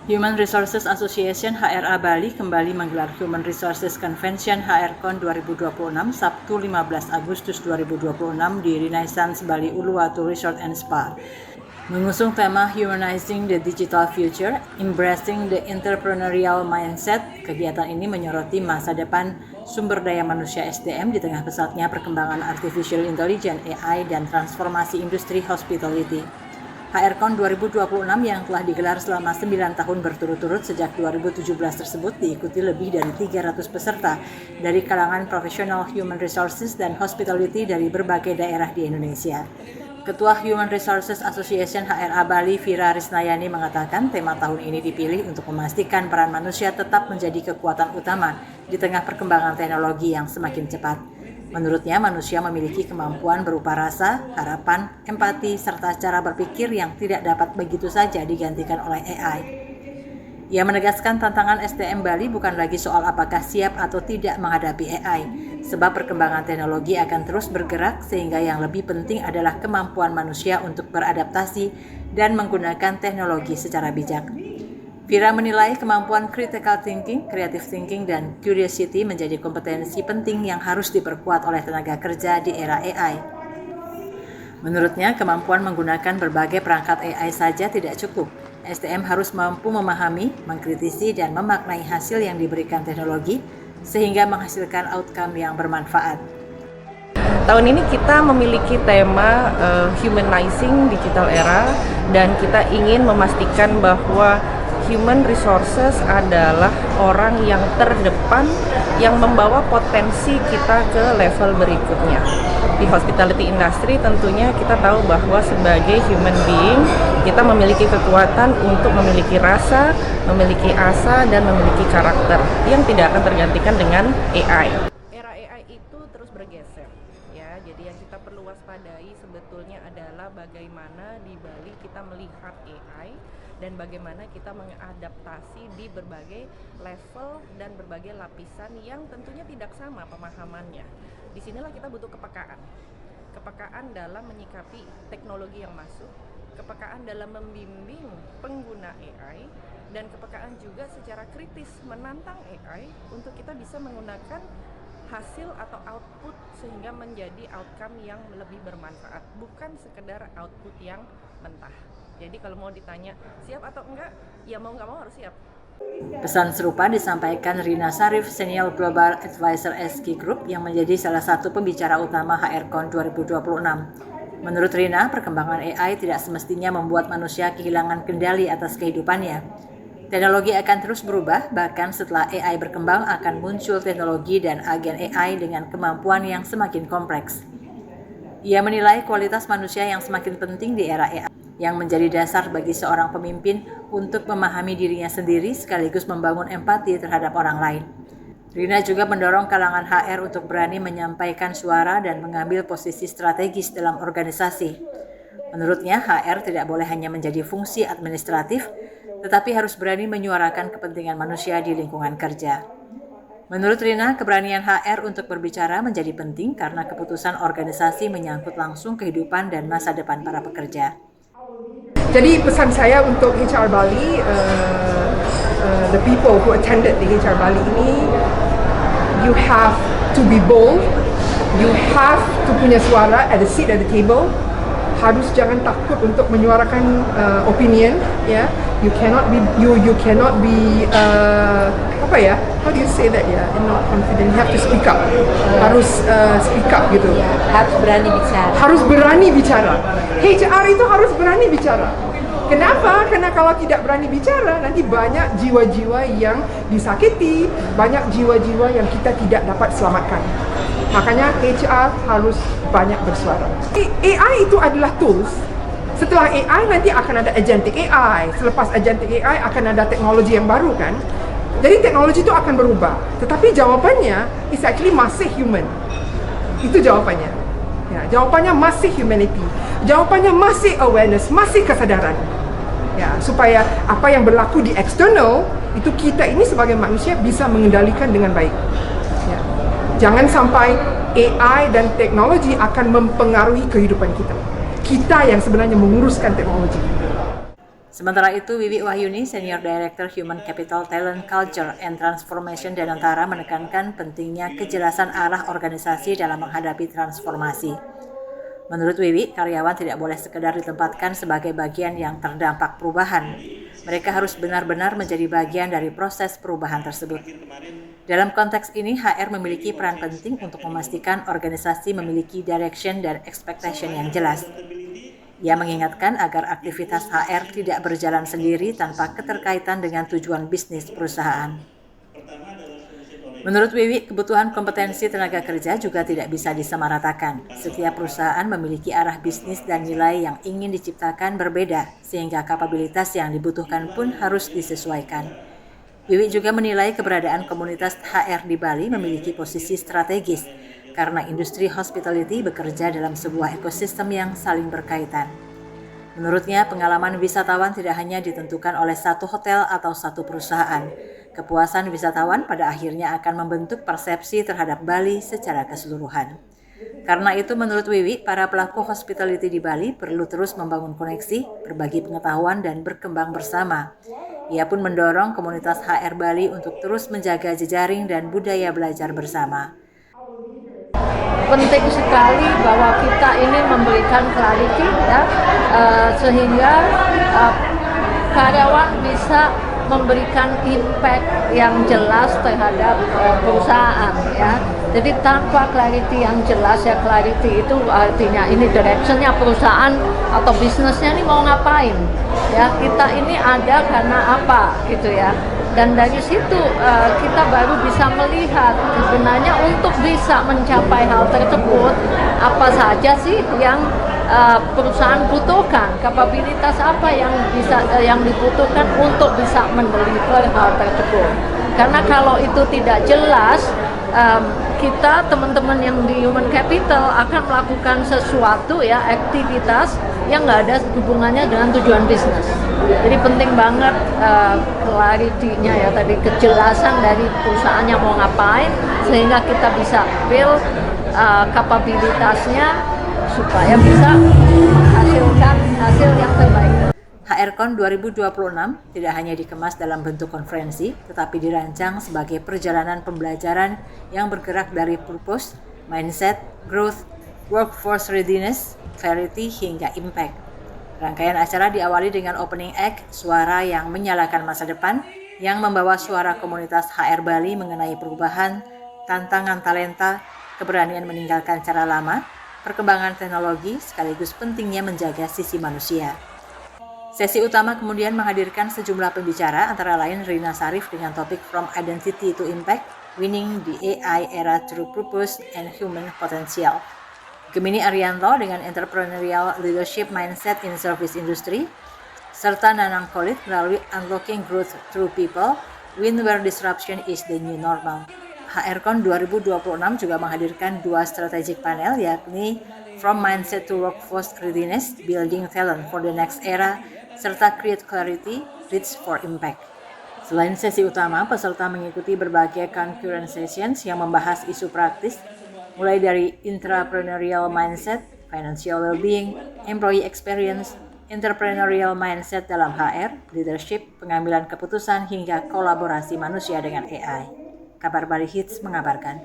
Human Resources Association HRA Bali kembali menggelar Human Resources Convention HRCon 2026 Sabtu 15 Agustus 2026 di Renaissance Bali Uluwatu Resort and Spa. Mengusung tema Humanizing the Digital Future, Embracing the Entrepreneurial Mindset, kegiatan ini menyoroti masa depan sumber daya manusia SDM di tengah pesatnya perkembangan Artificial Intelligence AI dan transformasi industri hospitality. HRCon 2026 yang telah digelar selama 9 tahun berturut-turut sejak 2017 tersebut diikuti lebih dari 300 peserta dari kalangan profesional human resources dan hospitality dari berbagai daerah di Indonesia. Ketua Human Resources Association HRA Bali, Vira Risnayani mengatakan tema tahun ini dipilih untuk memastikan peran manusia tetap menjadi kekuatan utama di tengah perkembangan teknologi yang semakin cepat. Menurutnya, manusia memiliki kemampuan berupa rasa, harapan, empati, serta cara berpikir yang tidak dapat begitu saja digantikan oleh AI. Ia menegaskan tantangan SDM Bali bukan lagi soal apakah siap atau tidak menghadapi AI, sebab perkembangan teknologi akan terus bergerak sehingga yang lebih penting adalah kemampuan manusia untuk beradaptasi dan menggunakan teknologi secara bijak. Vira menilai kemampuan critical thinking, creative thinking, dan curiosity menjadi kompetensi penting yang harus diperkuat oleh tenaga kerja di era AI. Menurutnya, kemampuan menggunakan berbagai perangkat AI saja tidak cukup. SDM harus mampu memahami, mengkritisi, dan memaknai hasil yang diberikan teknologi sehingga menghasilkan outcome yang bermanfaat. Tahun ini kita memiliki tema Humanizing Digital Era dan kita ingin memastikan bahwa human resources adalah orang yang terdepan yang membawa potensi kita ke level berikutnya. Di hospitality industry tentunya kita tahu bahwa sebagai human being kita memiliki kekuatan untuk memiliki rasa, memiliki asa, dan memiliki karakter yang tidak akan tergantikan dengan AI. Era AI itu terus bergeser, ya. Jadi yang kita perlu waspadai sebetulnya adalah bagaimana di Bali kita melihat AI dan bagaimana kita mengadaptasi di berbagai level dan berbagai lapisan yang tentunya tidak sama pemahamannya. Disinilah kita butuh kepekaan. Kepekaan dalam menyikapi teknologi yang masuk, kepekaan dalam membimbing pengguna AI, dan kepekaan juga secara kritis menantang AI untuk kita bisa menggunakan hasil atau output sehingga menjadi outcome yang lebih bermanfaat, bukan sekedar output yang mentah. Jadi kalau mau ditanya siap atau enggak, ya mau nggak mau harus siap. Pesan serupa disampaikan Rina Sarif, Senior Global Advisor SK Group yang menjadi salah satu pembicara utama HRCon 2026. Menurut Rina, perkembangan AI tidak semestinya membuat manusia kehilangan kendali atas kehidupannya. Teknologi akan terus berubah, bahkan setelah AI berkembang akan muncul teknologi dan agen AI dengan kemampuan yang semakin kompleks. Ia menilai kualitas manusia yang semakin penting di era AI, yang menjadi dasar bagi seorang pemimpin untuk memahami dirinya sendiri sekaligus membangun empati terhadap orang lain. Rina juga mendorong kalangan HR untuk berani menyampaikan suara dan mengambil posisi strategis dalam organisasi. Menurutnya, HR tidak boleh hanya menjadi fungsi administratif, tetapi harus berani menyuarakan kepentingan manusia di lingkungan kerja. Menurut Rina, keberanian HR untuk berbicara menjadi penting karena keputusan organisasi menyangkut langsung kehidupan dan masa depan para pekerja. Jadi pesan saya untuk HR Bali, the people who attended the HR Bali ini, you have to be bold, you have to punya suara at the seat at the table, harus jangan takut untuk menyuarakan opinion, ya. You cannot be apa ya? How do you say that ya? Not confident. You have to speak up. Harus speak up gitu. Harus berani bicara. Harus berani bicara. HR itu harus berani bicara. Kenapa? Karena kalau tidak berani bicara, nanti banyak jiwa-jiwa yang disakiti, banyak jiwa-jiwa yang kita tidak dapat selamatkan. Makanya HR harus banyak bersuara. AI itu adalah tools. Setelah AI nanti akan ada agentic AI. Selepas agentic AI akan ada teknologi yang baru kan. Jadi teknologi itu akan berubah. Tetapi jawabannya is actually masih human. Itu jawabannya. Ya, jawabannya masih humanity. Jawabannya masih awareness, masih kesadaran. Ya, supaya apa yang berlaku di eksternal itu kita ini sebagai manusia bisa mengendalikan dengan baik. Ya. Jangan sampai AI dan teknologi akan mempengaruhi kehidupan kita. Kita yang sebenarnya menguruskan teknologi. Sementara itu, Wiwi Wahyuni, Senior Director Human Capital Talent Culture and Transformation Danantara menekankan pentingnya kejelasan arah organisasi dalam menghadapi transformasi. Menurut Wiwi, karyawan tidak boleh sekedar ditempatkan sebagai bagian yang terdampak perubahan. Mereka harus benar-benar menjadi bagian dari proses perubahan tersebut. Dalam konteks ini, HR memiliki peran penting untuk memastikan organisasi memiliki direction dan expectation yang jelas. Ia mengingatkan agar aktivitas HR tidak berjalan sendiri tanpa keterkaitan dengan tujuan bisnis perusahaan. Menurut Wiwi, kebutuhan kompetensi tenaga kerja juga tidak bisa disamaratakan. Setiap perusahaan memiliki arah bisnis dan nilai yang ingin diciptakan berbeda, sehingga kapabilitas yang dibutuhkan pun harus disesuaikan. Wiwi juga menilai keberadaan komunitas HR di Bali memiliki posisi strategis, karena industri hospitality bekerja dalam sebuah ekosistem yang saling berkaitan. Menurutnya, pengalaman wisatawan tidak hanya ditentukan oleh satu hotel atau satu perusahaan. Kepuasan wisatawan pada akhirnya akan membentuk persepsi terhadap Bali secara keseluruhan. Karena itu, menurut Wiwi, para pelaku hospitality di Bali perlu terus membangun koneksi, berbagi pengetahuan, dan berkembang bersama. Ia pun mendorong komunitas HR Bali untuk terus menjaga jejaring dan budaya belajar bersama. Penting sekali bahwa kita ini memberikan clarity ya, sehingga karyawan bisa memberikan impact yang jelas terhadap perusahaan ya. Jadi tanpa clarity yang jelas ya, clarity itu artinya ini directionnya perusahaan atau bisnisnya ini mau ngapain ya, kita ini ada karena apa gitu ya. Dan dari situ kita baru bisa melihat sebenarnya untuk bisa mencapai hal tersebut apa saja sih yang perusahaan butuhkan, kapabilitas apa yang dibutuhkan untuk bisa mendeliver hal tersebut. Karena kalau itu tidak jelas, kita teman-teman yang di human capital akan melakukan sesuatu ya, aktivitas yang nggak ada hubungannya dengan tujuan bisnis. Jadi penting banget clarity-nya ya, tadi kejelasan dari perusahaannya mau ngapain, sehingga kita bisa build kapabilitasnya supaya bisa menghasilkan hasil yang terbaik. HRCon 2026 tidak hanya dikemas dalam bentuk konferensi, tetapi dirancang sebagai perjalanan pembelajaran yang bergerak dari purpose, mindset, growth, workforce readiness, clarity, hingga impact. Rangkaian acara diawali dengan opening act, suara yang menyalakan masa depan, yang membawa suara komunitas HR Bali mengenai perubahan, tantangan talenta, keberanian meninggalkan cara lama, perkembangan teknologi, sekaligus pentingnya menjaga sisi manusia. Sesi utama kemudian menghadirkan sejumlah pembicara, antara lain Rina Sarif dengan topik From Identity to Impact, Winning the AI Era Through Purpose and Human Potential. Gemini Arianto dengan Entrepreneurial Leadership Mindset in Service Industry, serta Nanang Khalid melalui Unlocking Growth Through People, Win Where Disruption is the New Normal. HRCon 2026 juga menghadirkan dua strategic panel, yakni From Mindset to Workforce Readiness, Building Talent for the Next Era, serta Create Clarity, Reach for Impact. Selain sesi utama, peserta mengikuti berbagai concurrent sessions yang membahas isu praktis, mulai dari intrapreneurial mindset, financial well-being, employee experience, entrepreneurial mindset dalam HR, leadership, pengambilan keputusan, hingga kolaborasi manusia dengan AI. Kabar Bali Hits mengabarkan.